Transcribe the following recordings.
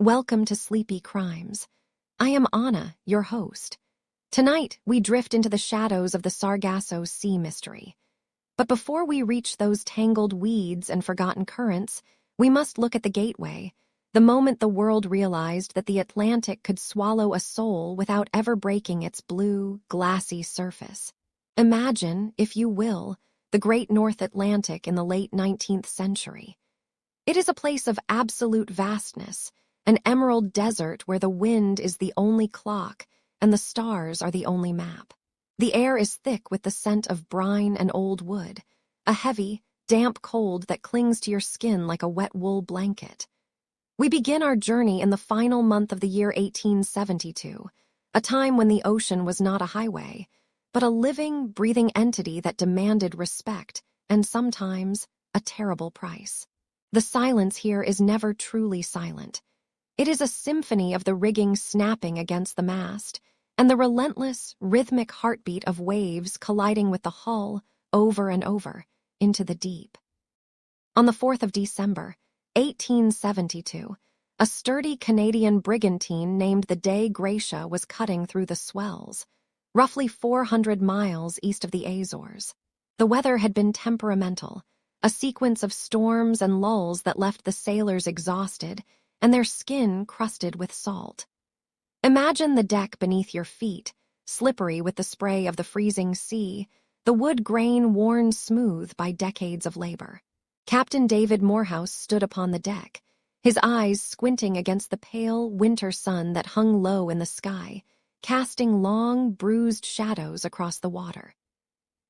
Welcome to Sleepy Crimes. I am Anna, your host. Tonight, we drift into the shadows of the Sargasso Sea mystery. But before we reach those tangled weeds and forgotten currents, we must look at the gateway, the moment the world realized that the Atlantic could swallow a soul without ever breaking its blue, glassy surface. Imagine, if you will, the great North Atlantic in the late 19th century. It is a place of absolute vastness, an emerald desert where the wind is the only clock and the stars are the only map. The air is thick with the scent of brine and old wood, a heavy, damp cold that clings to your skin like a wet wool blanket. We begin our journey in the final month of the year 1872, a time when the ocean was not a highway, but a living, breathing entity that demanded respect and sometimes a terrible price. The silence here is never truly silent. It is a symphony of the rigging snapping against the mast and the relentless, rhythmic heartbeat of waves colliding with the hull over and over into the deep. On the 4th of December, 1872, a sturdy Canadian brigantine named the Dei Gratia was cutting through the swells, roughly 400 miles east of the Azores. The weather had been temperamental, a sequence of storms and lulls that left the sailors exhausted and their skin crusted with salt. Imagine the deck beneath your feet, slippery with the spray of the freezing sea, the wood grain worn smooth by decades of labor. Captain David Morehouse stood upon the deck, his eyes squinting against the pale winter sun that hung low in the sky, casting long, bruised shadows across the water.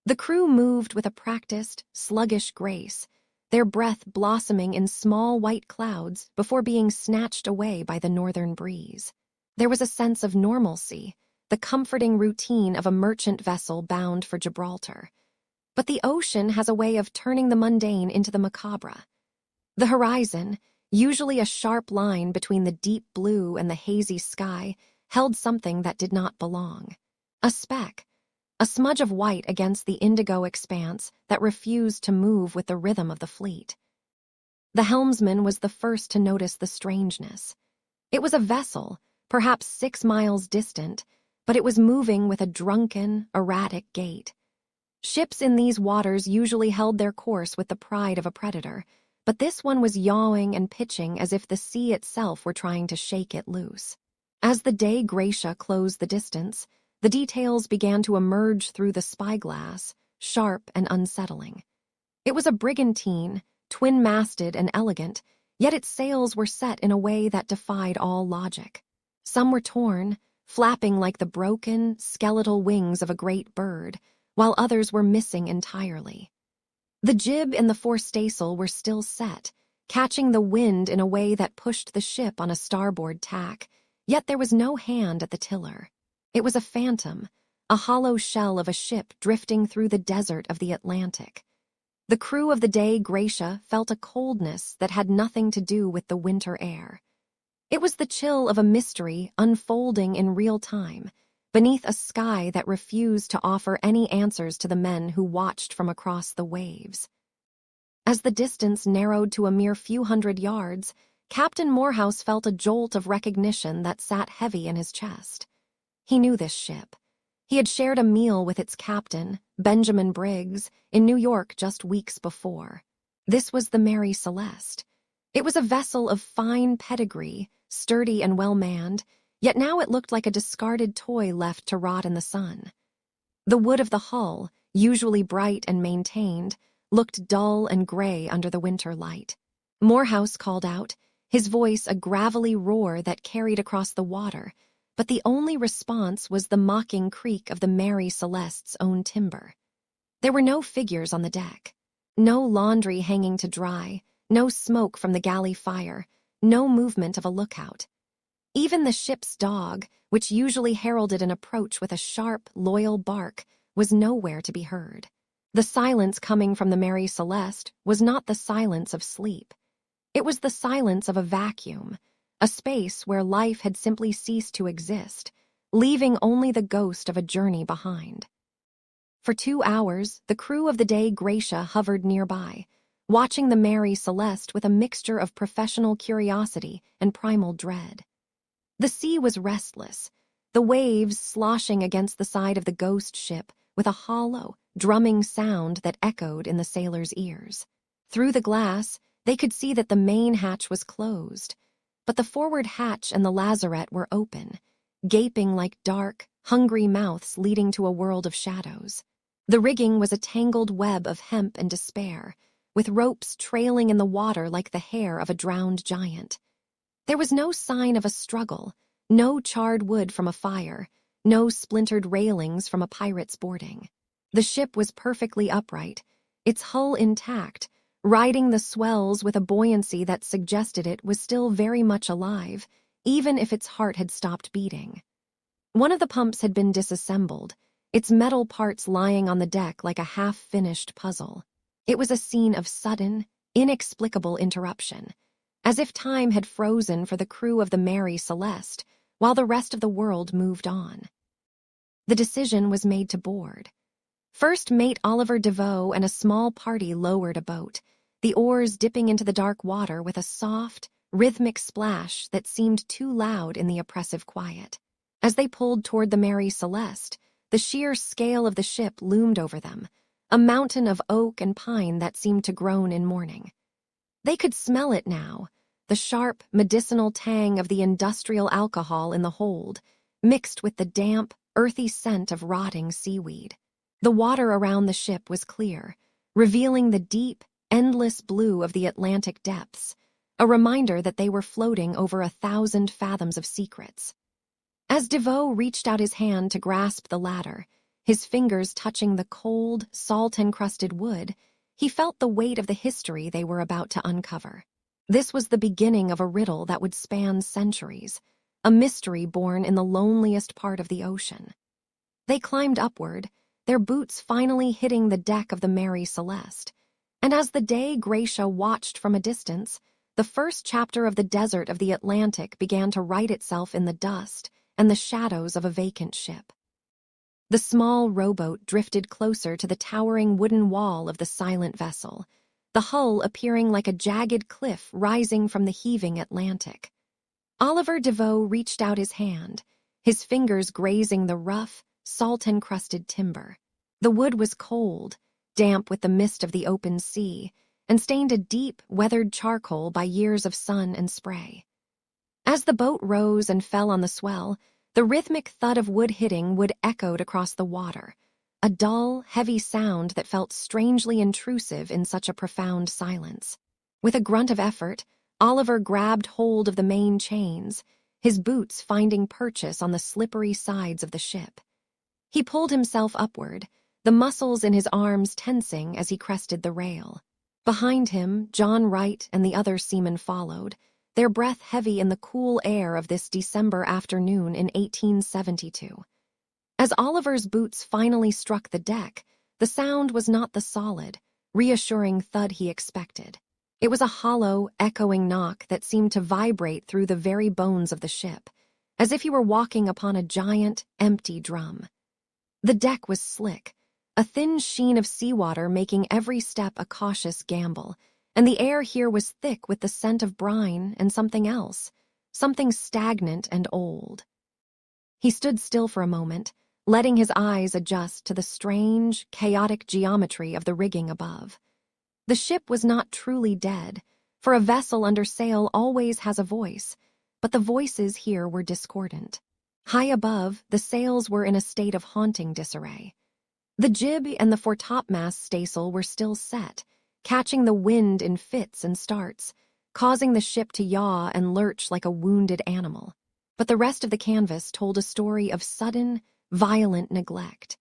The crew moved with a practiced, sluggish grace, their breath blossoming in small white clouds before being snatched away by the northern breeze. There was a sense of normalcy, the comforting routine of a merchant vessel bound for Gibraltar. But the ocean has a way of turning the mundane into the macabre. The horizon, usually a sharp line between the deep blue and the hazy sky, held something that did not belong. A speck, a smudge of white against the indigo expanse that refused to move with the rhythm of the fleet. The helmsman was the first to notice the strangeness. It was a vessel, perhaps 6 miles distant, but it was moving with a drunken, erratic gait. Ships in these waters usually held their course with the pride of a predator, but this one was yawing and pitching as if the sea itself were trying to shake it loose. As the Dei Gratia closed the distance, the details began to emerge through the spyglass, sharp and unsettling. It was a brigantine, twin-masted and elegant, yet its sails were set in a way that defied all logic. Some were torn, flapping like the broken, skeletal wings of a great bird, while others were missing entirely. The jib and the forestaysail were still set, catching the wind in a way that pushed the ship on a starboard tack, yet there was no hand at the tiller. It was a phantom, a hollow shell of a ship drifting through the desert of the Atlantic. The crew of the Dei Gratia felt a coldness that had nothing to do with the winter air. It was the chill of a mystery unfolding in real time, beneath a sky that refused to offer any answers to the men who watched from across the waves. As the distance narrowed to a mere few hundred yards, Captain Morehouse felt a jolt of recognition that sat heavy in his chest. He knew this ship. He had shared a meal with its captain, Benjamin Briggs, in New York just weeks before. This was the Mary Celeste. It was a vessel of fine pedigree, sturdy and well-manned, yet now it looked like a discarded toy left to rot in the sun. The wood of the hull, usually bright and maintained, looked dull and gray under the winter light. Morehouse called out, his voice a gravelly roar that carried across the water, but the only response was the mocking creak of the Mary Celeste's own timber. There were no figures on the deck, no laundry hanging to dry, no smoke from the galley fire, no movement of a lookout. Even the ship's dog, which usually heralded an approach with a sharp, loyal bark, was nowhere to be heard. The silence coming from the Mary Celeste was not the silence of sleep. It was the silence of a vacuum, a space where life had simply ceased to exist, leaving only the ghost of a journey behind. For 2 hours, the crew of the Dei Gratia hovered nearby, watching the Mary Celeste with a mixture of professional curiosity and primal dread. The sea was restless, the waves sloshing against the side of the ghost ship with a hollow, drumming sound that echoed in the sailors' ears. Through the glass, they could see that the main hatch was closed, but the forward hatch and the lazarette were open, gaping like dark, hungry mouths leading to a world of shadows. The rigging was a tangled web of hemp and despair, with ropes trailing in the water like the hair of a drowned giant. There was no sign of a struggle, no charred wood from a fire, no splintered railings from a pirate's boarding. The ship was perfectly upright, its hull intact, riding the swells with a buoyancy that suggested it was still very much alive, even if its heart had stopped beating. One of the pumps had been disassembled, its metal parts lying on the deck like a half-finished puzzle. It was a scene of sudden, inexplicable interruption, as if time had frozen for the crew of the Mary Celeste while the rest of the world moved on. The decision was made to board. First Mate Oliver DeVoe and a small party lowered a boat, the oars dipping into the dark water with a soft, rhythmic splash that seemed too loud in the oppressive quiet. As they pulled toward the Mary Celeste, the sheer scale of the ship loomed over them, a mountain of oak and pine that seemed to groan in mourning. They could smell it now, the sharp, medicinal tang of the industrial alcohol in the hold, mixed with the damp, earthy scent of rotting seaweed. The water around the ship was clear, revealing the deep, endless blue of the Atlantic depths, a reminder that they were floating over 1,000 fathoms of secrets. As DeVoe reached out his hand to grasp the ladder, his fingers touching the cold, salt-encrusted wood, he felt the weight of the history they were about to uncover. This was the beginning of a riddle that would span centuries, a mystery born in the loneliest part of the ocean. They climbed upward, their boots finally hitting the deck of the Mary Celeste, and as the day Gracia watched from a distance, the first chapter of the desert of the Atlantic began to write itself in the dust and the shadows of a vacant ship. The small rowboat drifted closer to the towering wooden wall of the silent vessel, the hull appearing like a jagged cliff rising from the heaving Atlantic. Oliver DeVoe reached out his hand, his fingers grazing the rough, salt-encrusted timber. The wood was cold, damp with the mist of the open sea, and stained a deep, weathered charcoal by years of sun and spray. As the boat rose and fell on the swell, the rhythmic thud of wood hitting wood echoed across the water, a dull, heavy sound that felt strangely intrusive in such a profound silence. With a grunt of effort, Oliver grabbed hold of the main chains, his boots finding purchase on the slippery sides of the ship. He pulled himself upward, the muscles in his arms tensing as he crested the rail. Behind him, John Wright and the other seamen followed, their breath heavy in the cool air of this December afternoon in 1872. As Oliver's boots finally struck the deck, the sound was not the solid, reassuring thud he expected. It was a hollow, echoing knock that seemed to vibrate through the very bones of the ship, as if he were walking upon a giant, empty drum. The deck was slick, a thin sheen of seawater making every step a cautious gamble, and the air here was thick with the scent of brine and something else, something stagnant and old. He stood still for a moment, letting his eyes adjust to the strange, chaotic geometry of the rigging above. The ship was not truly dead, for a vessel under sail always has a voice, but the voices here were discordant. High above, the sails were in a state of haunting disarray. The jib and the foretopmast staysail were still set, catching the wind in fits and starts, causing the ship to yaw and lurch like a wounded animal. But the rest of the canvas told a story of sudden, violent neglect.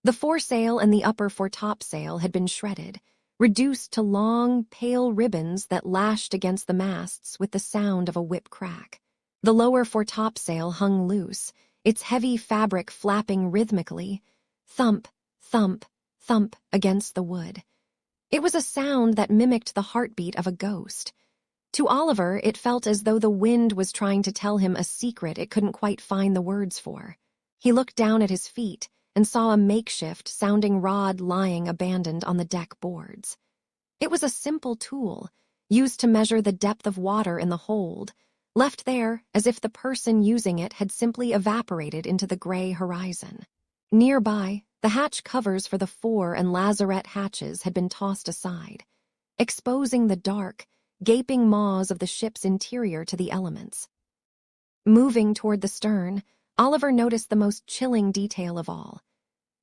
The foresail and the upper foretopsail had been shredded, reduced to long, pale ribbons that lashed against the masts with the sound of a whip crack. The lower foretopsail hung loose, its heavy fabric flapping rhythmically, thump, thump, thump against the wood. It was a sound that mimicked the heartbeat of a ghost. To Oliver, it felt as though the wind was trying to tell him a secret it couldn't quite find the words for. He looked down at his feet and saw a makeshift sounding rod lying abandoned on the deck boards. It was a simple tool, used to measure the depth of water in the hold, left there as if the person using it had simply evaporated into the gray horizon. Nearby, the hatch covers for the fore and lazarette hatches had been tossed aside, exposing the dark, gaping maws of the ship's interior to the elements. Moving toward the stern, Oliver noticed the most chilling detail of all.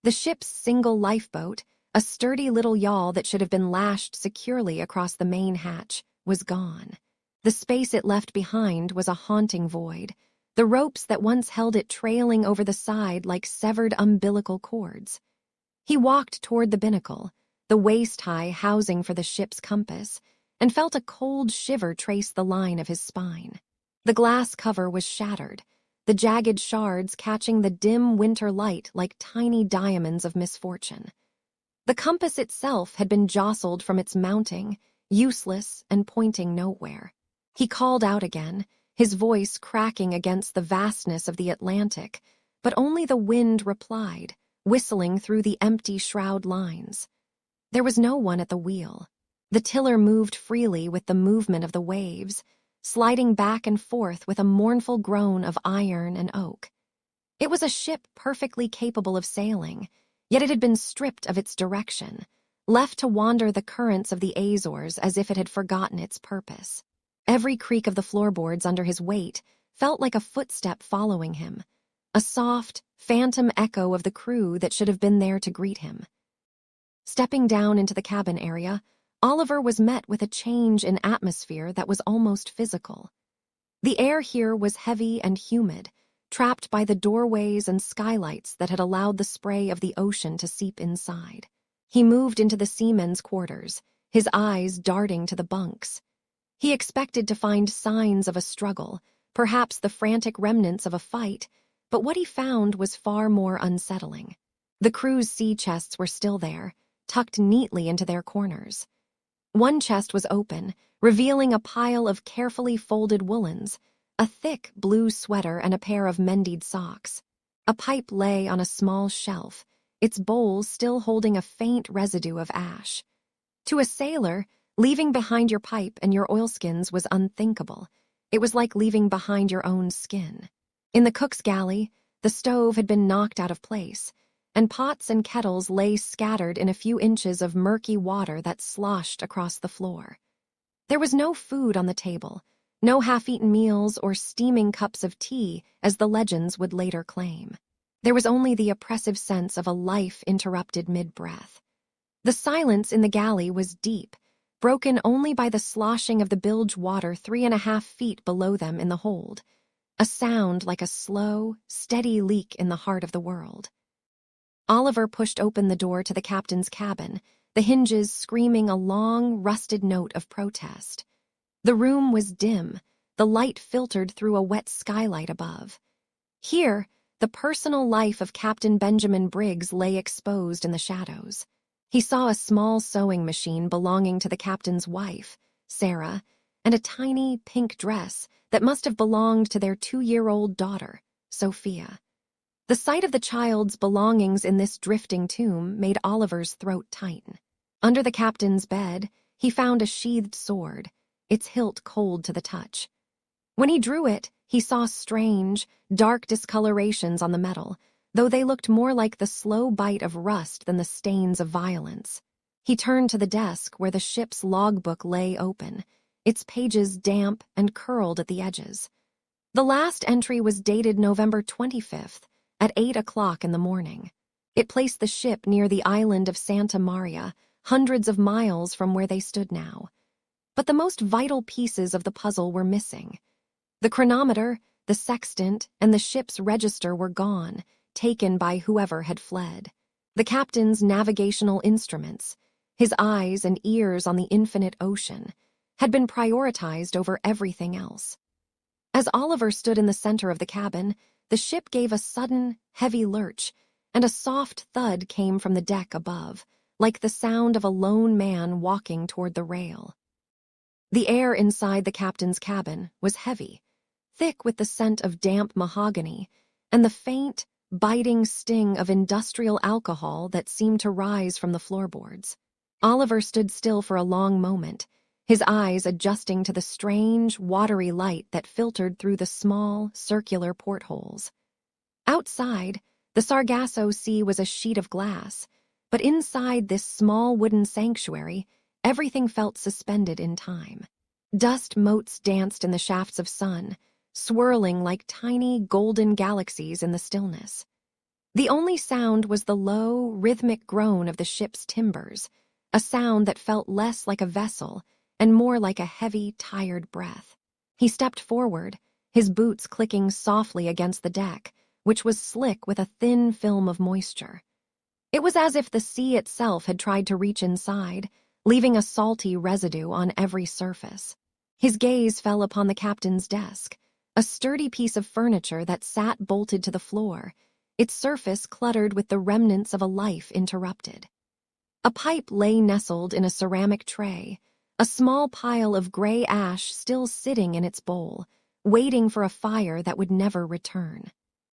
The ship's single lifeboat, a sturdy little yawl that should have been lashed securely across the main hatch, was gone. The space it left behind was a haunting void, the ropes that once held it trailing over the side like severed umbilical cords. He walked toward the binnacle, the waist-high housing for the ship's compass, and felt a cold shiver trace the line of his spine. The glass cover was shattered, the jagged shards catching the dim winter light like tiny diamonds of misfortune. The compass itself had been jostled from its mounting, useless and pointing nowhere. He called out again, his voice cracking against the vastness of the Atlantic, but only the wind replied, whistling through the empty shroud lines. There was no one at the wheel. The tiller moved freely with the movement of the waves, sliding back and forth with a mournful groan of iron and oak. It was a ship perfectly capable of sailing, yet it had been stripped of its direction, left to wander the currents of the Azores as if it had forgotten its purpose. Every creak of the floorboards under his weight felt like a footstep following him, a soft, phantom echo of the crew that should have been there to greet him. Stepping down into the cabin area, Oliver was met with a change in atmosphere that was almost physical. The air here was heavy and humid, trapped by the doorways and skylights that had allowed the spray of the ocean to seep inside. He moved into the seamen's quarters, his eyes darting to the bunks. He expected to find signs of a struggle, perhaps the frantic remnants of a fight, but what he found was far more unsettling. The crew's sea chests were still there, tucked neatly into their corners. One chest was open, revealing a pile of carefully folded woolens, a thick blue sweater and a pair of mended socks. A pipe lay on a small shelf, its bowl still holding a faint residue of ash. To a sailor, leaving behind your pipe and your oilskins was unthinkable. It was like leaving behind your own skin. In the cook's galley, the stove had been knocked out of place, and pots and kettles lay scattered in a few inches of murky water that sloshed across the floor. There was no food on the table, no half-eaten meals or steaming cups of tea, as the legends would later claim. There was only the oppressive sense of a life interrupted mid-breath. The silence in the galley was deep, broken only by the sloshing of the bilge water 3.5 feet below them in the hold, a sound like a slow, steady leak in the heart of the world. Oliver pushed open the door to the captain's cabin, the hinges screaming a long, rusted note of protest. The room was dim, the light filtered through a wet skylight above. Here, the personal life of Captain Benjamin Briggs lay exposed in the shadows. He saw a small sewing machine belonging to the captain's wife, Sarah, and a tiny pink dress that must have belonged to their 2-year-old daughter, Sophia. The sight of the child's belongings in this drifting tomb made Oliver's throat tighten. Under the captain's bed, he found a sheathed sword, its hilt cold to the touch. When he drew it, he saw strange, dark discolorations on the metal, though they looked more like the slow bite of rust than the stains of violence. He turned to the desk where the ship's logbook lay open, its pages damp and curled at the edges. The last entry was dated November 25th, at 8 o'clock in the morning. It placed the ship near the island of Santa Maria, hundreds of miles from where they stood now. But the most vital pieces of the puzzle were missing. The chronometer, the sextant, and the ship's register were gone, taken by whoever had fled. The captain's navigational instruments, his eyes and ears on the infinite ocean, had been prioritized over everything else. As Oliver stood in the center of the cabin, the ship gave a sudden, heavy lurch, and a soft thud came from the deck above, like the sound of a lone man walking toward the rail. The air inside the captain's cabin was heavy, thick with the scent of damp mahogany, and the faint, biting sting of industrial alcohol that seemed to rise from the floorboards. Oliver stood still for a long moment, his eyes adjusting to the strange, watery light that filtered through the small, circular portholes. Outside, the Sargasso Sea was a sheet of glass, but inside this small wooden sanctuary, everything felt suspended in time. Dust motes danced in the shafts of sun, swirling like tiny golden galaxies in the stillness. The only sound was the low, rhythmic groan of the ship's timbers, a sound that felt less like a vessel and more like a heavy, tired breath. He stepped forward, his boots clicking softly against the deck, which was slick with a thin film of moisture. It was as if the sea itself had tried to reach inside, leaving a salty residue on every surface. His gaze fell upon the captain's desk, a sturdy piece of furniture that sat bolted to the floor, its surface cluttered with the remnants of a life interrupted. A pipe lay nestled in a ceramic tray, a small pile of gray ash still sitting in its bowl, waiting for a fire that would never return.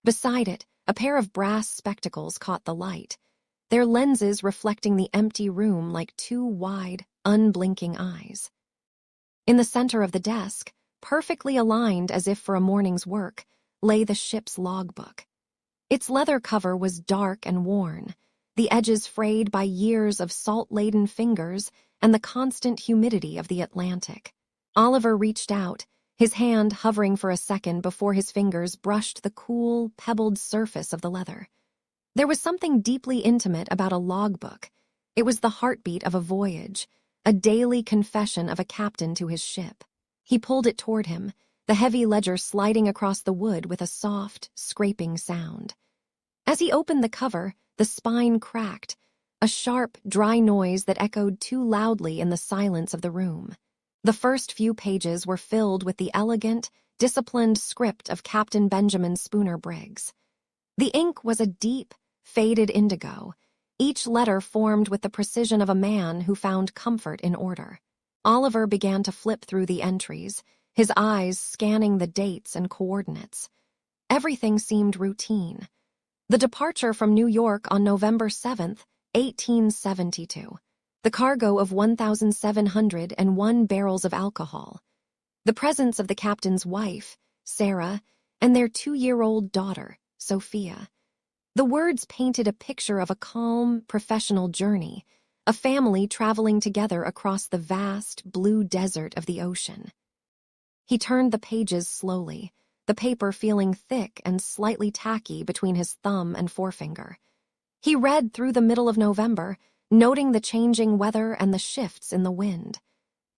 Beside it, a pair of brass spectacles caught the light, their lenses reflecting the empty room like two wide, unblinking eyes. In the center of the desk, perfectly aligned as if for a morning's work, lay the ship's logbook. Its leather cover was dark and worn, the edges frayed by years of salt-laden fingers and the constant humidity of the Atlantic. Oliver reached out, his hand hovering for a second before his fingers brushed the cool, pebbled surface of the leather. There was something deeply intimate about a logbook. It was the heartbeat of a voyage, a daily confession of a captain to his ship. He pulled it toward him, the heavy ledger sliding across the wood with a soft, scraping sound. As he opened the cover, the spine cracked, a sharp, dry noise that echoed too loudly in the silence of the room. The first few pages were filled with the elegant, disciplined script of Captain Benjamin Spooner Briggs. The ink was a deep, faded indigo, each letter formed with the precision of a man who found comfort in order. Oliver began to flip through the entries, his eyes scanning the dates and coordinates. Everything seemed routine. The departure from New York on November 7th, 1872. The cargo of 1,701 barrels of alcohol. The presence of the captain's wife, Sarah, and their 2-year-old daughter, Sophia. The words painted a picture of a calm, professional journey, a family traveling together across the vast, blue desert of the ocean. He turned the pages slowly, the paper feeling thick and slightly tacky between his thumb and forefinger. He read through the middle of November, noting the changing weather and the shifts in the wind.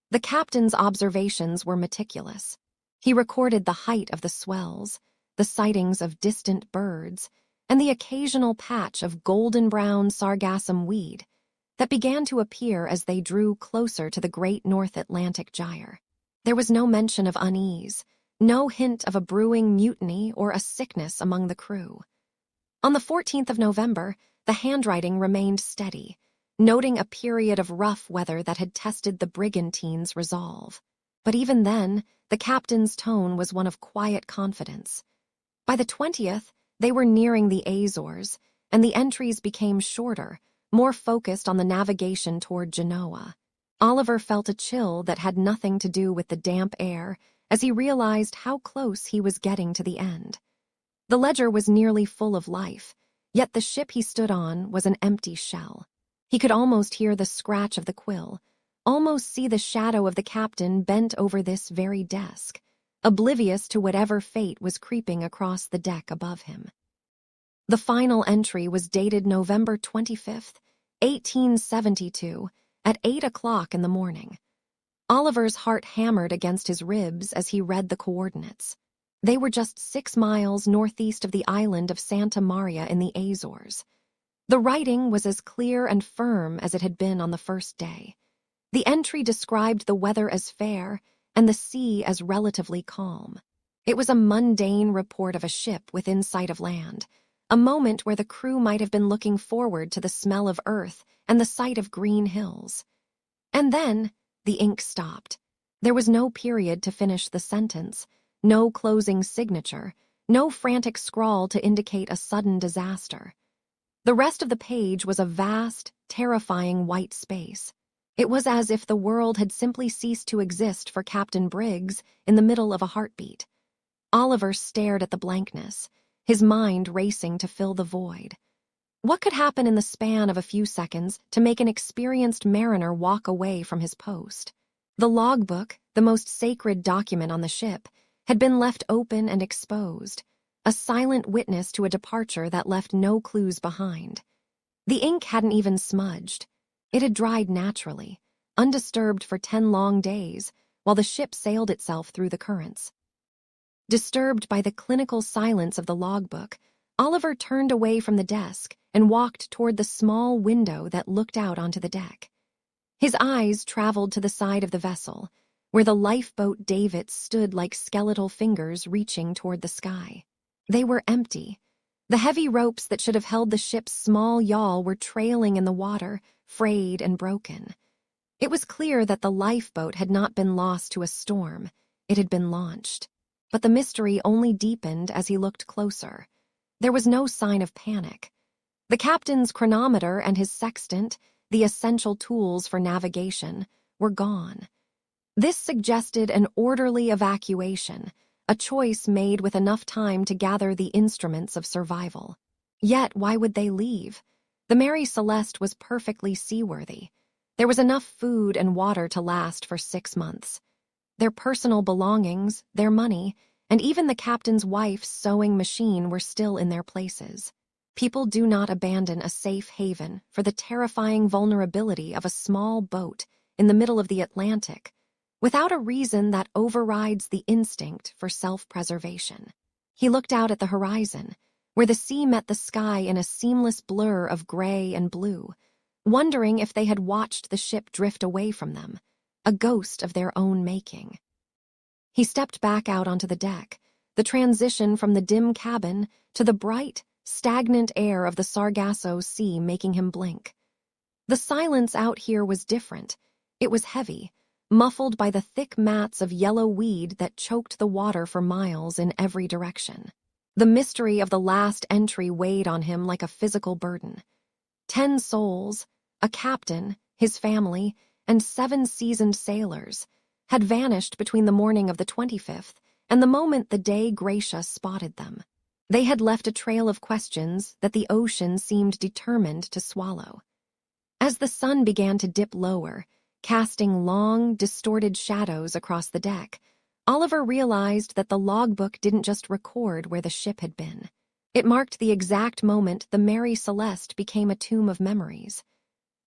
The captain's observations were meticulous. He recorded the height of the swells, the sightings of distant birds, and the occasional patch of golden-brown sargassum weed that began to appear as they drew closer to the great North Atlantic gyre. There was no mention of unease, no hint of a brewing mutiny or a sickness among the crew. On the 14th of November, the handwriting remained steady, noting a period of rough weather that had tested the brigantine's resolve. But even then, the captain's tone was one of quiet confidence. By the 20th, they were nearing the Azores, and the entries became shorter, more focused on the navigation toward Genoa. Oliver felt a chill that had nothing to do with the damp air as he realized how close he was getting to the end. The ledger was nearly full of life, yet the ship he stood on was an empty shell. He could almost hear the scratch of the quill, almost see the shadow of the captain bent over this very desk, oblivious to whatever fate was creeping across the deck above him. The final entry was dated November 25th, 1872, at 8 o'clock in the morning. Oliver's heart hammered against his ribs as he read the coordinates. They were just 6 miles northeast of the island of Santa Maria in the Azores. The writing was as clear and firm as it had been on the first day. The entry described the weather as fair and the sea as relatively calm. It was a mundane report of a ship within sight of land, a moment where the crew might have been looking forward to the smell of earth and the sight of green hills. And then the ink stopped. There was no period to finish the sentence, no closing signature, no frantic scrawl to indicate a sudden disaster. The rest of the page was a vast, terrifying white space. It was as if the world had simply ceased to exist for Captain Briggs in the middle of a heartbeat. Oliver stared at the blankness, his mind racing to fill the void. What could happen in the span of a few seconds to make an experienced mariner walk away from his post? The logbook, the most sacred document on the ship, had been left open and exposed, a silent witness to a departure that left no clues behind. The ink hadn't even smudged. It had dried naturally, undisturbed for 10 long days, while the ship sailed itself through the currents. Disturbed by the clinical silence of the logbook, Oliver turned away from the desk and walked toward the small window that looked out onto the deck. His eyes traveled to the side of the vessel, where the lifeboat davits stood like skeletal fingers reaching toward the sky. They were empty. The heavy ropes that should have held the ship's small yawl were trailing in the water, frayed and broken. It was clear that the lifeboat had not been lost to a storm. It had been launched. But the mystery only deepened as he looked closer. There was no sign of panic. The captain's chronometer and his sextant, the essential tools for navigation, were gone. This suggested an orderly evacuation, a choice made with enough time to gather the instruments of survival. Yet, why would they leave? The Mary Celeste was perfectly seaworthy. There was enough food and water to last for 6 months. Their personal belongings, their money, and even the captain's wife's sewing machine were still in their places. People do not abandon a safe haven for the terrifying vulnerability of a small boat in the middle of the Atlantic without a reason that overrides the instinct for self-preservation. He looked out at the horizon, where the sea met the sky in a seamless blur of gray and blue, wondering if they had watched the ship drift away from them, a ghost of their own making. He stepped back out onto the deck, the transition from the dim cabin to the bright, stagnant air of the Sargasso Sea making him blink. The silence out here was different. It was heavy, muffled by the thick mats of yellow weed that choked the water for miles in every direction. The mystery of the last entry weighed on him like a physical burden. 10 souls, a captain, his family, and 7 seasoned sailors had vanished between the morning of the 25th and the moment the day Gracia spotted them. They had left a trail of questions that the ocean seemed determined to swallow. As the sun began to dip lower, casting long, distorted shadows across the deck, Oliver realized that the logbook didn't just record where the ship had been. It marked the exact moment the Mary Celeste became a tomb of memories.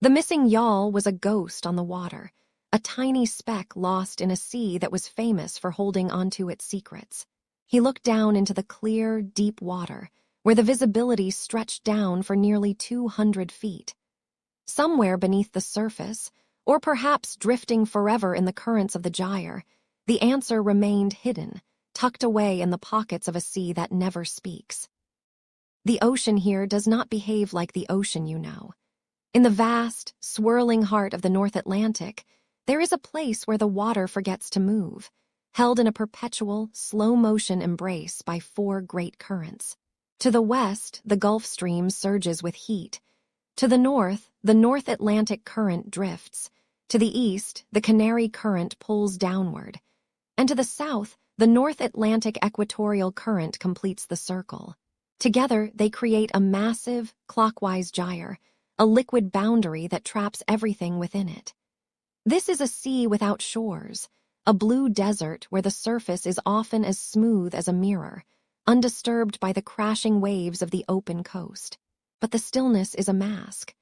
The missing yawl was a ghost on the water, a tiny speck lost in a sea that was famous for holding onto its secrets. He looked down into the clear, deep water, where the visibility stretched down for nearly 200 feet. Somewhere beneath the surface, or perhaps drifting forever in the currents of the gyre, the answer remained hidden, tucked away in the pockets of a sea that never speaks. The ocean here does not behave like the ocean you know. In the vast, swirling heart of the North Atlantic, there is a place where the water forgets to move, held in a perpetual, slow-motion embrace by 4 great currents. To the west, the Gulf Stream surges with heat. To the North Atlantic current drifts. To the east, the Canary Current pulls downward. And to the south, the North Atlantic Equatorial Current completes the circle. Together, they create a massive, clockwise gyre, a liquid boundary that traps everything within it. This is a sea without shores, a blue desert where the surface is often as smooth as a mirror, undisturbed by the crashing waves of the open coast. But the stillness is a mask.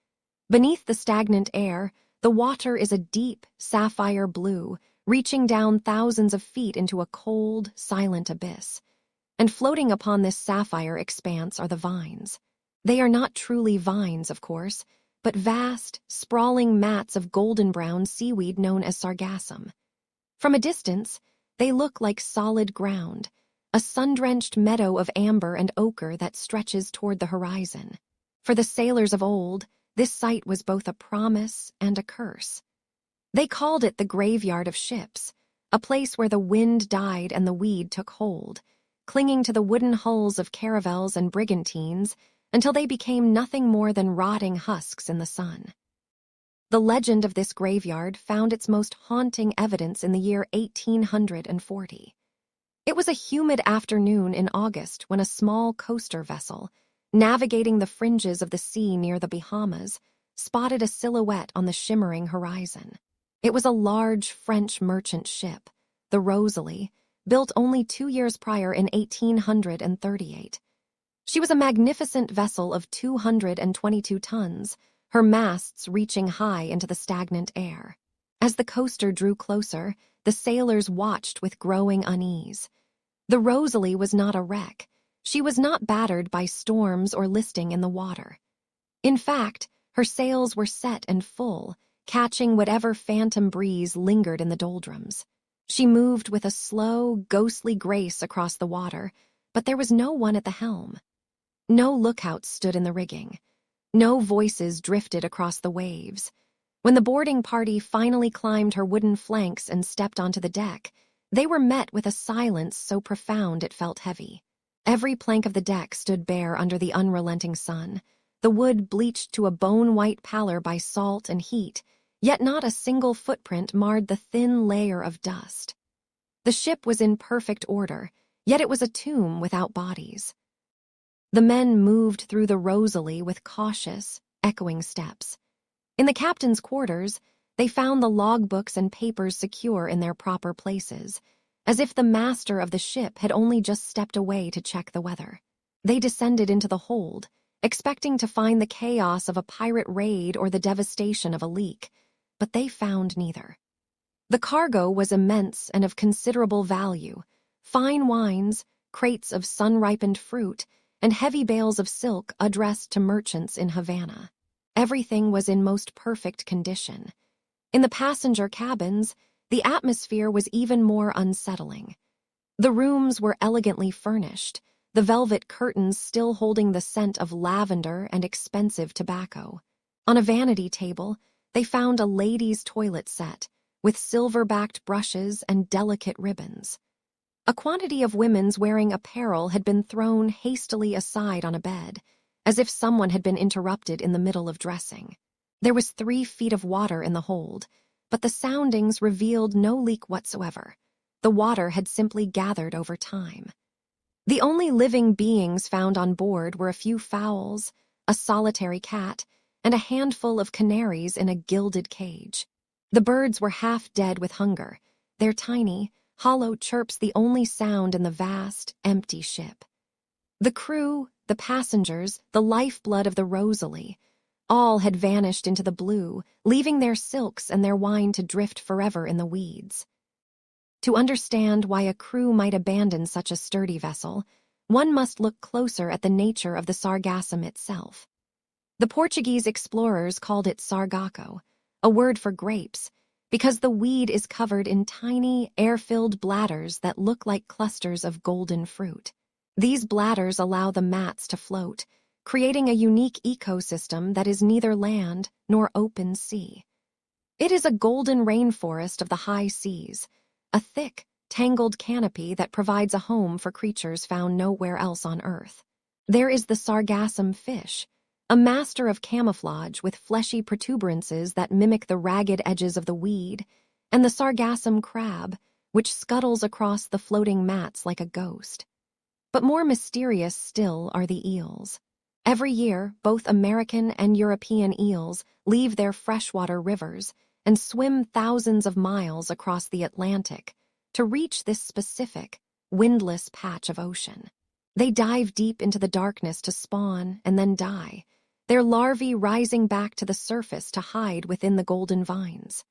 Beneath the stagnant air, the water is a deep, sapphire blue, reaching down thousands of feet into a cold, silent abyss. And floating upon this sapphire expanse are the vines. They are not truly vines, of course, but vast, sprawling mats of golden-brown seaweed known as sargassum. From a distance, they look like solid ground, a sun-drenched meadow of amber and ochre that stretches toward the horizon. For the sailors of old, this site was both a promise and a curse. They called it the graveyard of ships, a place where the wind died and the weed took hold, clinging to the wooden hulls of caravels and brigantines until they became nothing more than rotting husks in the sun. The legend of this graveyard found its most haunting evidence in the year 1840. It was a humid afternoon in August when a small coaster vessel, navigating the fringes of the sea near the Bahamas, spotted a silhouette on the shimmering horizon. It was a large French merchant ship, the Rosalie, built only 2 years prior in 1838. She was a magnificent vessel of 222 tons, her masts reaching high into the stagnant air. As the coaster drew closer, the sailors watched with growing unease. The Rosalie was not a wreck. She was not battered by storms or listing in the water. In fact, her sails were set and full, catching whatever phantom breeze lingered in the doldrums. She moved with a slow, ghostly grace across the water, but there was no one at the helm. No lookouts stood in the rigging. No voices drifted across the waves. When the boarding party finally climbed her wooden flanks and stepped onto the deck, they were met with a silence so profound it felt heavy. Every plank of the deck stood bare under the unrelenting sun, the wood bleached to a bone-white pallor by salt and heat, yet not a single footprint marred the thin layer of dust. The ship was in perfect order, yet it was a tomb without bodies. The men moved through the Rosalie with cautious, echoing steps. In the captain's quarters, they found the logbooks and papers secure in their proper places, as if the master of the ship had only just stepped away to check the weather. They descended into the hold, expecting to find the chaos of a pirate raid or the devastation of a leak, but they found neither. The cargo was immense and of considerable value: fine wines, crates of sun-ripened fruit, and heavy bales of silk addressed to merchants in Havana. Everything was in most perfect condition. In the passenger cabins, the atmosphere was even more unsettling. The rooms were elegantly furnished, the velvet curtains still holding the scent of lavender and expensive tobacco. On a vanity table, they found a ladies' toilet set, with silver-backed brushes and delicate ribbons. A quantity of women's wearing apparel had been thrown hastily aside on a bed, as if someone had been interrupted in the middle of dressing. There was 3 feet of water in the hold, but the soundings revealed no leak whatsoever. The water had simply gathered over time. The only living beings found on board were a few fowls, a solitary cat, and a handful of canaries in a gilded cage. The birds were half dead with hunger, their tiny, hollow chirps the only sound in the vast, empty ship. The crew, the passengers, the lifeblood of the Rosalie, all had vanished into the blue, leaving their silks and their wine to drift forever in the weeds. To understand why a crew might abandon such a sturdy vessel, one must look closer at the nature of the Sargassum itself. The Portuguese explorers called it sargaco, a word for grapes, because the weed is covered in tiny, air-filled bladders that look like clusters of golden fruit. These bladders allow the mats to float, creating a unique ecosystem that is neither land nor open sea. It is a golden rainforest of the high seas, a thick, tangled canopy that provides a home for creatures found nowhere else on Earth. There is the Sargassum fish, a master of camouflage with fleshy protuberances that mimic the ragged edges of the weed, and the Sargassum crab, which scuttles across the floating mats like a ghost. But more mysterious still are the eels. Every year, both American and European eels leave their freshwater rivers and swim thousands of miles across the Atlantic to reach this specific, windless patch of ocean. They dive deep into the darkness to spawn and then die, their larvae rising back to the surface to hide within the golden vines.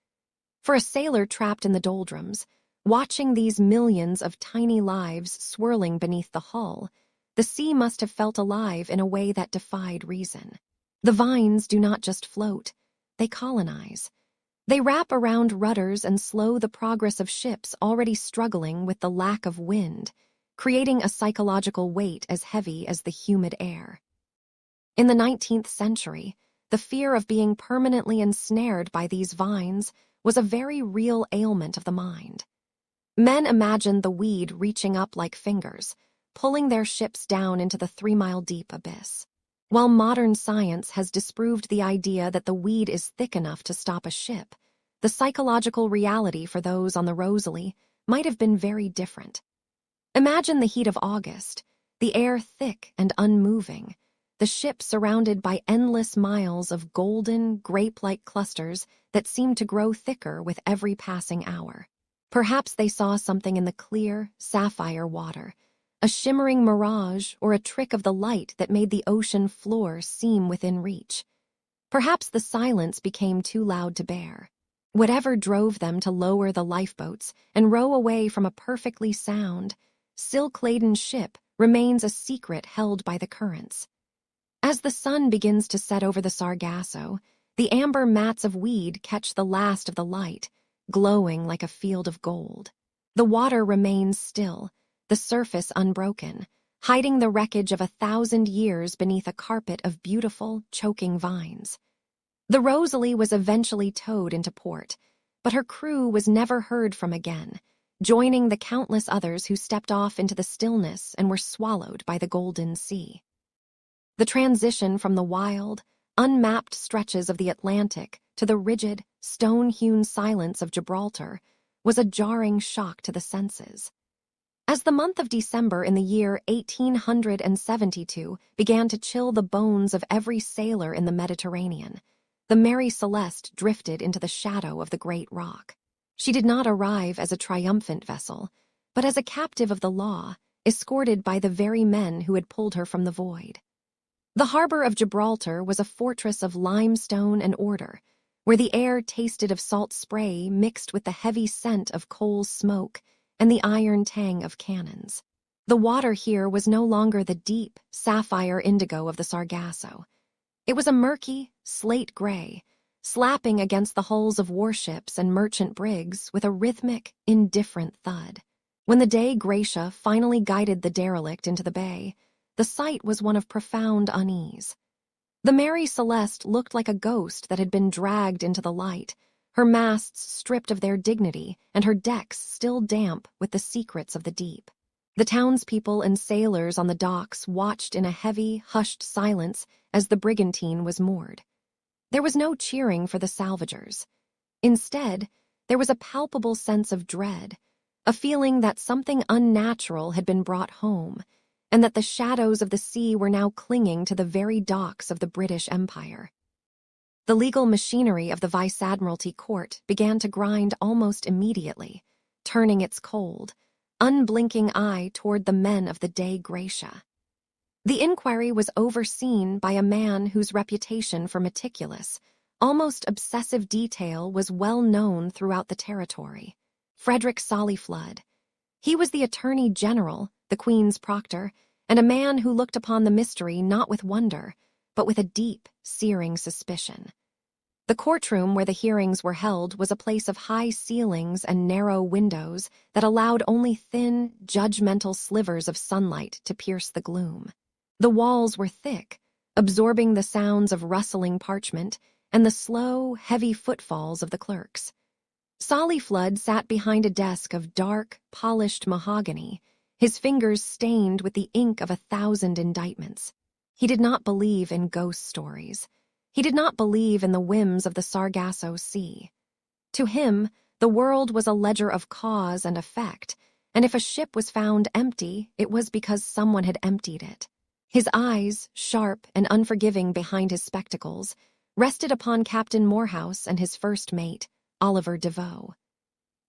For a sailor trapped in the doldrums, watching these millions of tiny lives swirling beneath the hull, the sea must have felt alive in a way that defied reason. The vines do not just float, they colonize. They wrap around rudders and slow the progress of ships already struggling with the lack of wind, creating a psychological weight as heavy as the humid air. In the 19th century, the fear of being permanently ensnared by these vines was a very real ailment of the mind. Men imagined the weed reaching up like fingers, pulling their ships down into the 3-mile-deep abyss. While modern science has disproved the idea that the weed is thick enough to stop a ship, the psychological reality for those on the Rosalie might have been very different. Imagine the heat of August, the air thick and unmoving, the ship surrounded by endless miles of golden, grape-like clusters that seemed to grow thicker with every passing hour. Perhaps they saw something in the clear, sapphire water, a shimmering mirage or a trick of the light that made the ocean floor seem within reach. Perhaps the silence became too loud to bear. Whatever drove them to lower the lifeboats and row away from a perfectly sound, silk-laden ship remains a secret held by the currents. As the sun begins to set over the Sargasso, the amber mats of weed catch the last of the light, glowing like a field of gold. The water remains still, the surface unbroken, hiding the wreckage of 1,000 years beneath a carpet of beautiful, choking vines. The Rosalie was eventually towed into port, but her crew was never heard from again, joining the countless others who stepped off into the stillness and were swallowed by the golden sea. The transition from the wild, unmapped stretches of the Atlantic to the rigid, stone-hewn silence of Gibraltar was a jarring shock to the senses. As the month of December in the year 1872 began to chill the bones of every sailor in the Mediterranean, the Mary Celeste drifted into the shadow of the great rock. She did not arrive as a triumphant vessel, but as a captive of the law, escorted by the very men who had pulled her from the void. The harbor of Gibraltar was a fortress of limestone and order, where the air tasted of salt spray mixed with the heavy scent of coal smoke and the iron tang of cannons. The water here was no longer the deep, sapphire indigo of the Sargasso. It was a murky, slate gray, slapping against the hulls of warships and merchant brigs with a rhythmic, indifferent thud. When the Dei Gratia finally guided the derelict into the bay, the sight was one of profound unease. The Mary Celeste looked like a ghost that had been dragged into the light, her masts stripped of their dignity and her decks still damp with the secrets of the deep. The townspeople and sailors on the docks watched in a heavy, hushed silence as the brigantine was moored. There was no cheering for the salvagers. Instead, there was a palpable sense of dread, a feeling that something unnatural had been brought home, and that the shadows of the sea were now clinging to the very docks of the British Empire. The legal machinery of the Vice-Admiralty Court began to grind almost immediately, turning its cold, unblinking eye toward the men of the Dei Gratia. The inquiry was overseen by a man whose reputation for meticulous, almost obsessive detail was well known throughout the territory, Frederick Flood. He was the Attorney General, the Queen's proctor, and a man who looked upon the mystery not with wonder, but with a deep, searing suspicion. The courtroom where the hearings were held was a place of high ceilings and narrow windows that allowed only thin, judgmental slivers of sunlight to pierce the gloom. The walls were thick, absorbing the sounds of rustling parchment and the slow, heavy footfalls of the clerks. Flood sat behind a desk of dark, polished mahogany, his fingers stained with the ink of 1,000 indictments. He did not believe in ghost stories. He did not believe in the whims of the Sargasso Sea. To him, the world was a ledger of cause and effect, and if a ship was found empty, it was because someone had emptied it. His eyes, sharp and unforgiving behind his spectacles, rested upon Captain Morehouse and his first mate, Oliver Devoe.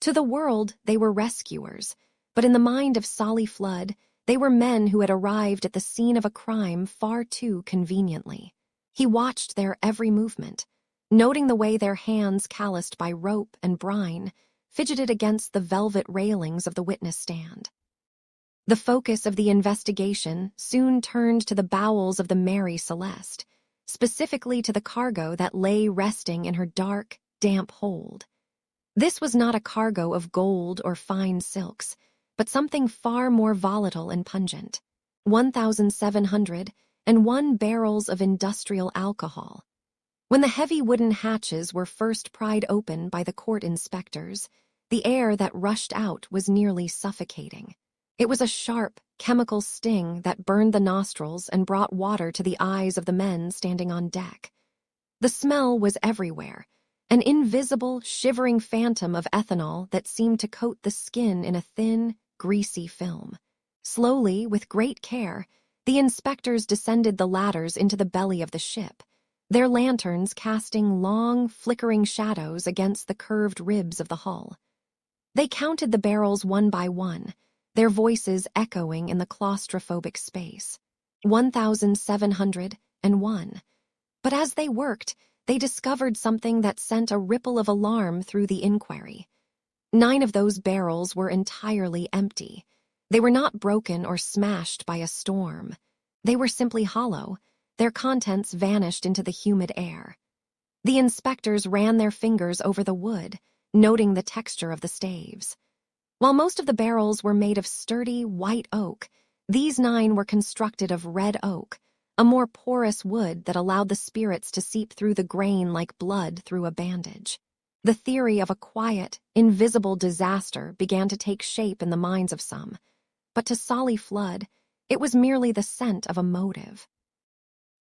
To the world, they were rescuers, but in the mind of Flood, they were men who had arrived at the scene of a crime far too conveniently. He watched their every movement, noting the way their hands calloused by rope and brine fidgeted against the velvet railings of the witness stand. The focus of the investigation soon turned to the bowels of the Mary Celeste, specifically to the cargo that lay resting in her dark, damp hold. This was not a cargo of gold or fine silks, but something far more volatile and pungent. 1,701 barrels of industrial alcohol. When the heavy wooden hatches were first pried open by the court inspectors, the air that rushed out was nearly suffocating. It was a sharp, chemical sting that burned the nostrils and brought water to the eyes of the men standing on deck. The smell was everywhere, an invisible, shivering phantom of ethanol that seemed to coat the skin in a thin, greasy film. Slowly, with great care, the inspectors descended the ladders into the belly of the ship, their lanterns casting long, flickering shadows against the curved ribs of the hull. They counted the barrels one by one, their voices echoing in the claustrophobic space. 1,701. But as they worked, they discovered something that sent a ripple of alarm through the inquiry. 9 of those barrels were entirely empty. They were not broken or smashed by a storm. They were simply hollow. Their contents vanished into the humid air. The inspectors ran their fingers over the wood, noting the texture of the staves. While most of the barrels were made of sturdy, white oak, these 9 were constructed of red oak, a more porous wood that allowed the spirits to seep through the grain like blood through a bandage. The theory of a quiet, invisible disaster began to take shape in the minds of some, but to Solly Flood, it was merely the scent of a motive.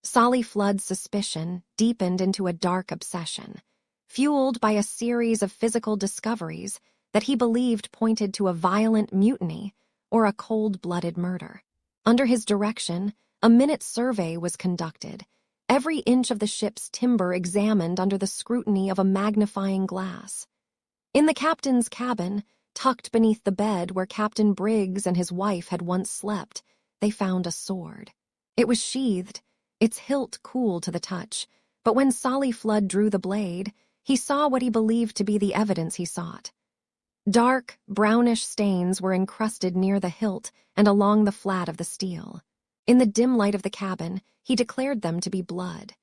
Solly Flood's suspicion deepened into a dark obsession, fueled by a series of physical discoveries that he believed pointed to a violent mutiny or a cold-blooded murder. Under his direction, a minute survey was conducted, every inch of the ship's timber examined under the scrutiny of a magnifying glass. In the captain's cabin, tucked beneath the bed where Captain Briggs and his wife had once slept, they found a sword. It was sheathed, its hilt cool to the touch, but when Solly Flood drew the blade, he saw what he believed to be the evidence he sought. Dark, brownish stains were encrusted near the hilt and along the flat of the steel. In the dim light of the cabin, he declared them to be blood.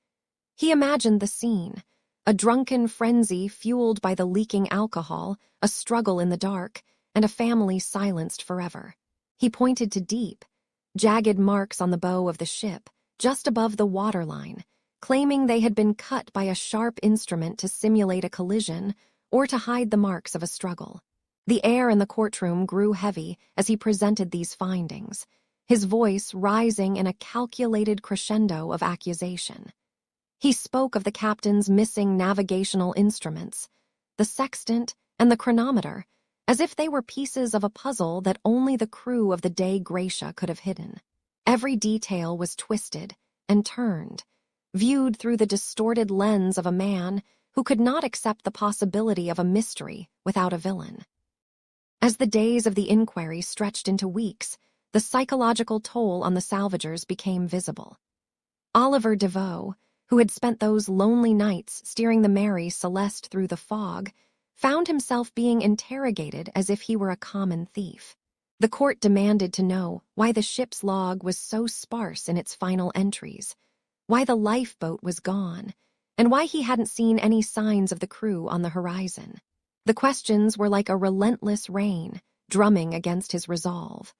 He imagined the scene, a drunken frenzy fueled by the leaking alcohol, a struggle in the dark, and a family silenced forever. He pointed to deep, jagged marks on the bow of the ship, just above the waterline, claiming they had been cut by a sharp instrument to simulate a collision or to hide the marks of a struggle. The air in the courtroom grew heavy as he presented these findings, his voice rising in a calculated crescendo of accusation. He spoke of the captain's missing navigational instruments, the sextant and the chronometer, as if they were pieces of a puzzle that only the crew of the Dei Gratia could have hidden. Every detail was twisted and turned, viewed through the distorted lens of a man who could not accept the possibility of a mystery without a villain. As the days of the inquiry stretched into weeks, the psychological toll on the salvagers became visible. Oliver DeVoe, who had spent those lonely nights steering the Mary Celeste through the fog, found himself being interrogated as if he were a common thief. The court demanded to know why the ship's log was so sparse in its final entries, why the lifeboat was gone, and why he hadn't seen any signs of the crew on the horizon. The questions were like a relentless rain, drumming against his resolve.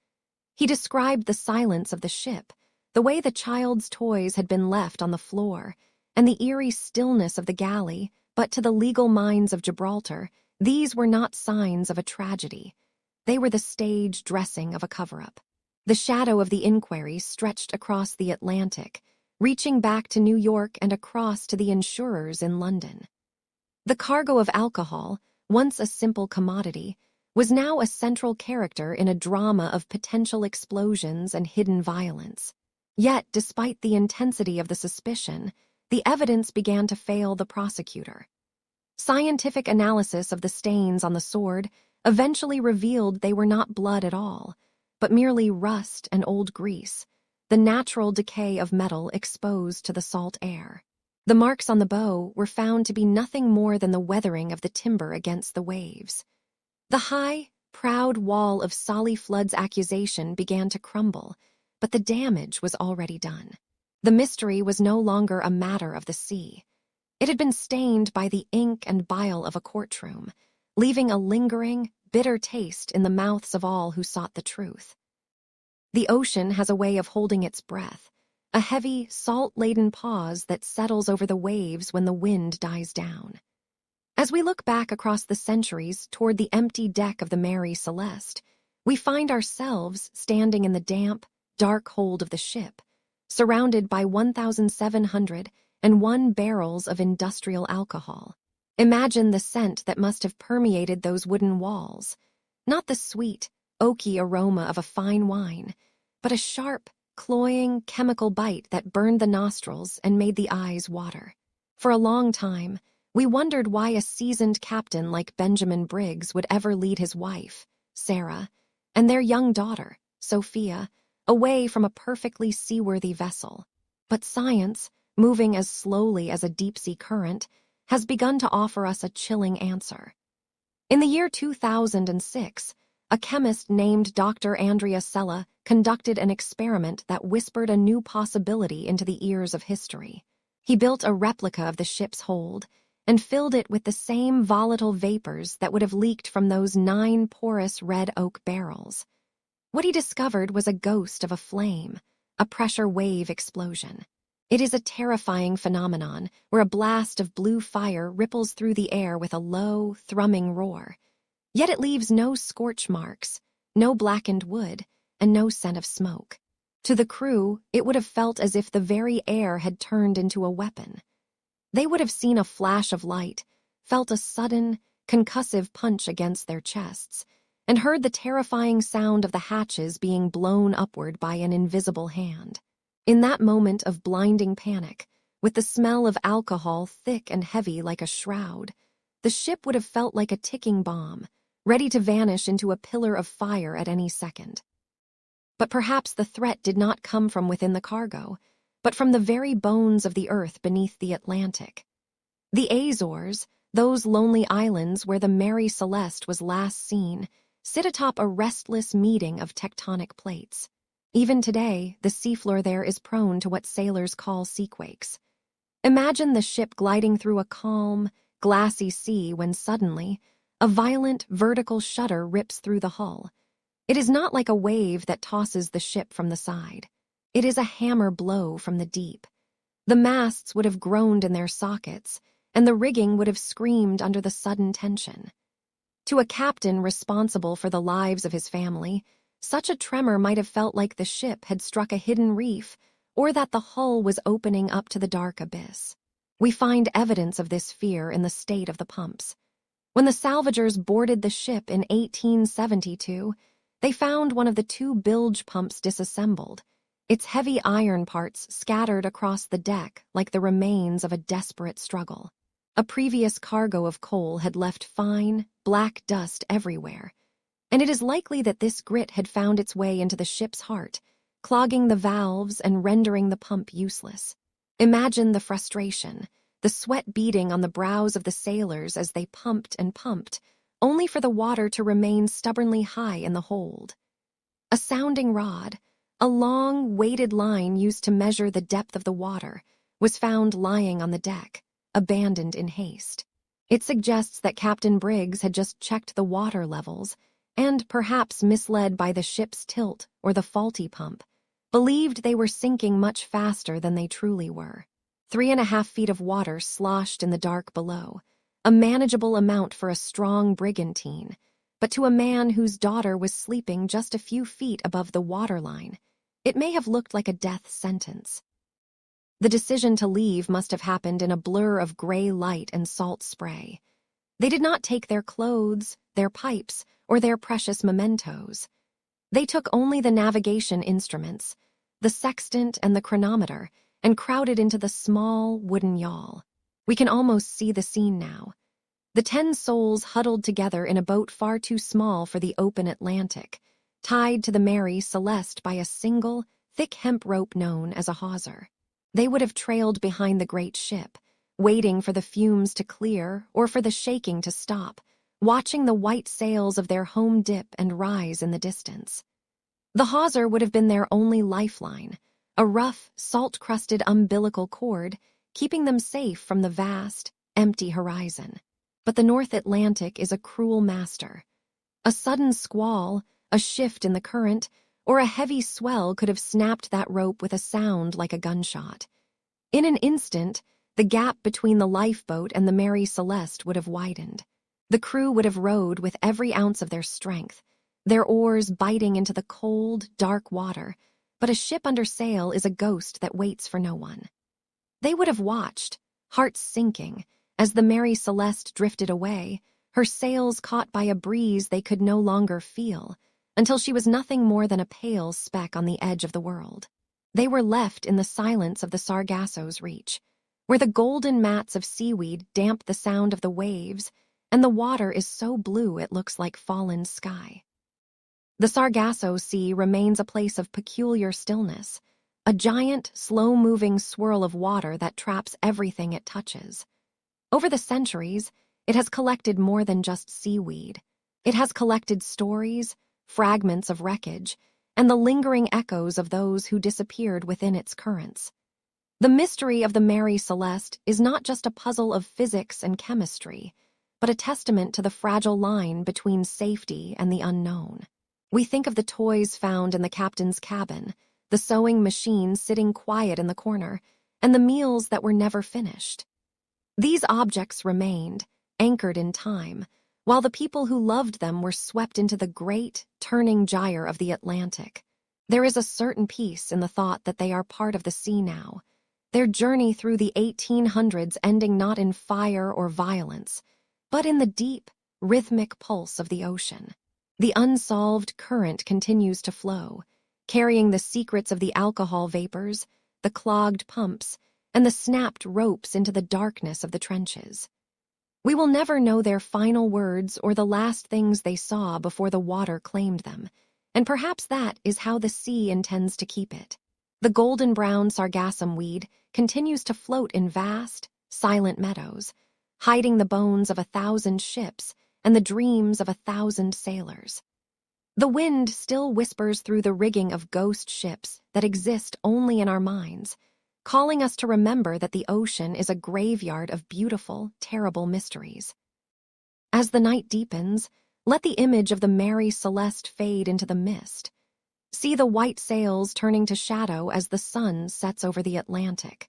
He described the silence of the ship, the way the child's toys had been left on the floor, and the eerie stillness of the galley, but to the legal minds of Gibraltar, these were not signs of a tragedy. They were the stage dressing of a cover-up. The shadow of the inquiry stretched across the Atlantic, reaching back to New York and across to the insurers in London. The cargo of alcohol, once a simple commodity, was now a central character in a drama of potential explosions and hidden violence. Yet, despite the intensity of the suspicion, the evidence began to fail the prosecutor. Scientific analysis of the stains on the sword eventually revealed they were not blood at all, but merely rust and old grease, the natural decay of metal exposed to the salt air. The marks on the bow were found to be nothing more than the weathering of the timber against the waves. The high, proud wall of Solly Flood's accusation began to crumble, but the damage was already done. The mystery was no longer a matter of the sea. It had been stained by the ink and bile of a courtroom, leaving a lingering, bitter taste in the mouths of all who sought the truth. The ocean has a way of holding its breath, a heavy, salt-laden pause that settles over the waves when the wind dies down. As we look back across the centuries toward the empty deck of the Mary Celeste, We find ourselves standing in the damp, dark hold of the ship, surrounded by 1,701 barrels of industrial alcohol. Imagine the scent that must have permeated those wooden walls. Not the sweet, oaky aroma of a fine wine, but a sharp, cloying chemical bite that burned the nostrils and made the eyes water. For a long time, we wondered why a seasoned captain like Benjamin Briggs would ever lead his wife, Sarah, and their young daughter, Sophia, away from a perfectly seaworthy vessel. But science, moving as slowly as a deep-sea current, has begun to offer us a chilling answer. In the year 2006, a chemist named Dr. Andrea Sella conducted an experiment that whispered a new possibility into the ears of history. He built a replica of the ship's hold and filled it with the same volatile vapors that would have leaked from those 9 porous red oak barrels. What he discovered was a ghost of a flame, a pressure wave explosion. It is a terrifying phenomenon where a blast of blue fire ripples through the air with a low, thrumming roar. Yet it leaves no scorch marks, no blackened wood, and no scent of smoke. To the crew, it would have felt as if the very air had turned into a weapon. They would have seen a flash of light, felt a sudden, concussive punch against their chests, and heard the terrifying sound of the hatches being blown upward by an invisible hand. In that moment of blinding panic, with the smell of alcohol thick and heavy like a shroud, the ship would have felt like a ticking bomb, ready to vanish into a pillar of fire at any second. But perhaps the threat did not come from within the cargo, but from the very bones of the earth beneath the Atlantic. The Azores, those lonely islands where the Mary Celeste was last seen, sit atop a restless meeting of tectonic plates. Even today, the seafloor there is prone to what sailors call seaquakes. Imagine the ship gliding through a calm, glassy sea when suddenly, a violent vertical shudder rips through the hull. It is not like a wave that tosses the ship from the side. It is a hammer blow from the deep. The masts would have groaned in their sockets, and the rigging would have screamed under the sudden tension. To a captain responsible for the lives of his family, such a tremor might have felt like the ship had struck a hidden reef or that the hull was opening up to the dark abyss. We find evidence of this fear in the state of the pumps. When the salvagers boarded the ship in 1872, they found one of the 2 bilge pumps disassembled, its heavy iron parts scattered across the deck like the remains of a desperate struggle. A previous cargo of coal had left fine, black dust everywhere, and it is likely that this grit had found its way into the ship's heart, clogging the valves and rendering the pump useless. Imagine the frustration, the sweat beading on the brows of the sailors as they pumped and pumped, only for the water to remain stubbornly high in the hold. A sounding rod, a long, weighted line used to measure the depth of the water, was found lying on the deck, abandoned in haste. It suggests that Captain Briggs had just checked the water levels and, perhaps misled by the ship's tilt or the faulty pump, believed they were sinking much faster than they truly were. 3.5 feet of water sloshed in the dark below, a manageable amount for a strong brigantine, but to a man whose daughter was sleeping just a few feet above the waterline, it may have looked like a death sentence. The decision to leave must have happened in a blur of gray light and salt spray. They did not take their clothes, their pipes, or their precious mementos. They took only the navigation instruments, the sextant and the chronometer, and crowded into the small wooden yawl. We can almost see the scene now. The 10 souls huddled together in a boat far too small for the open Atlantic, tied to the Mary Celeste by a single, thick hemp rope known as a hawser. They would have trailed behind the great ship, waiting for the fumes to clear or for the shaking to stop, watching the white sails of their home dip and rise in the distance. The hawser would have been their only lifeline, a rough, salt-crusted umbilical cord keeping them safe from the vast, empty horizon. But the North Atlantic is a cruel master. A sudden squall, a shift in the current, or a heavy swell could have snapped that rope with a sound like a gunshot. In an instant, the gap between the lifeboat and the Mary Celeste would have widened. The crew would have rowed with every ounce of their strength, their oars biting into the cold, dark water, but a ship under sail is a ghost that waits for no one. They would have watched, hearts sinking, as the Mary Celeste drifted away, her sails caught by a breeze they could no longer feel, until she was nothing more than a pale speck on the edge of the world. They were left in the silence of the Sargasso's reach, where the golden mats of seaweed damp the sound of the waves, and the water is so blue it looks like fallen sky. The Sargasso Sea remains a place of peculiar stillness, a giant, slow-moving swirl of water that traps everything it touches. Over the centuries, it has collected more than just seaweed. It has collected stories, fragments of wreckage, and the lingering echoes of those who disappeared within its currents. The mystery of the Mary Celeste is not just a puzzle of physics and chemistry, but a testament to the fragile line between safety and the unknown. We think of the toys found in the captain's cabin, the sewing machine sitting quiet in the corner, and the meals that were never finished. These objects remained, anchored in time, while the people who loved them were swept into the great, turning gyre of the Atlantic. There is a certain peace in the thought that they are part of the sea now, their journey through the 1800s ending not in fire or violence, but in the deep, rhythmic pulse of the ocean. The unsolved current continues to flow, carrying the secrets of the alcohol vapors, the clogged pumps, and the snapped ropes into the darkness of the trenches. We will never know their final words or the last things they saw before the water claimed them, and perhaps that is how the sea intends to keep it. The golden-brown sargassum weed continues to float in vast, silent meadows, hiding the bones of 1,000 ships and the dreams of 1,000 sailors. The wind still whispers through the rigging of ghost ships that exist only in our minds, calling us to remember that the ocean is a graveyard of beautiful, terrible mysteries. As the night deepens, let the image of the Mary Celeste fade into the mist. See the white sails turning to shadow as the sun sets over the Atlantic.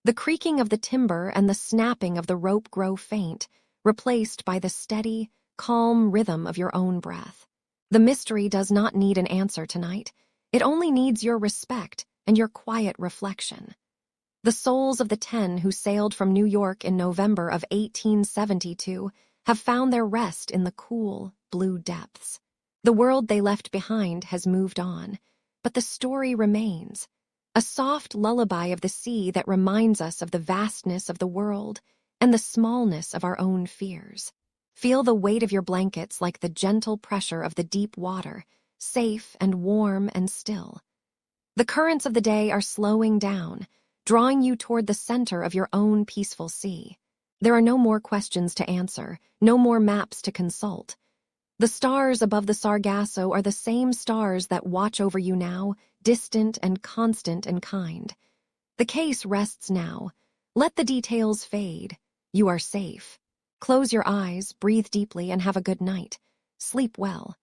The creaking of the timber and the snapping of the rope grow faint, replaced by the steady, calm rhythm of your own breath. The mystery does not need an answer tonight. It only needs your respect and your quiet reflection. The souls of the 10 who sailed from New York in November of 1872 have found their rest in the cool, blue depths. The world they left behind has moved on, but the story remains, a soft lullaby of the sea that reminds us of the vastness of the world and the smallness of our own fears. Feel the weight of your blankets like the gentle pressure of the deep water, safe and warm and still. The currents of the day are slowing down, drawing you toward the center of your own peaceful sea. There are no more questions to answer, no more maps to consult. The stars above the Sargasso are the same stars that watch over you now, distant and constant and kind. The case rests now. Let the details fade. You are safe. Close your eyes, breathe deeply, and have a good night. Sleep well.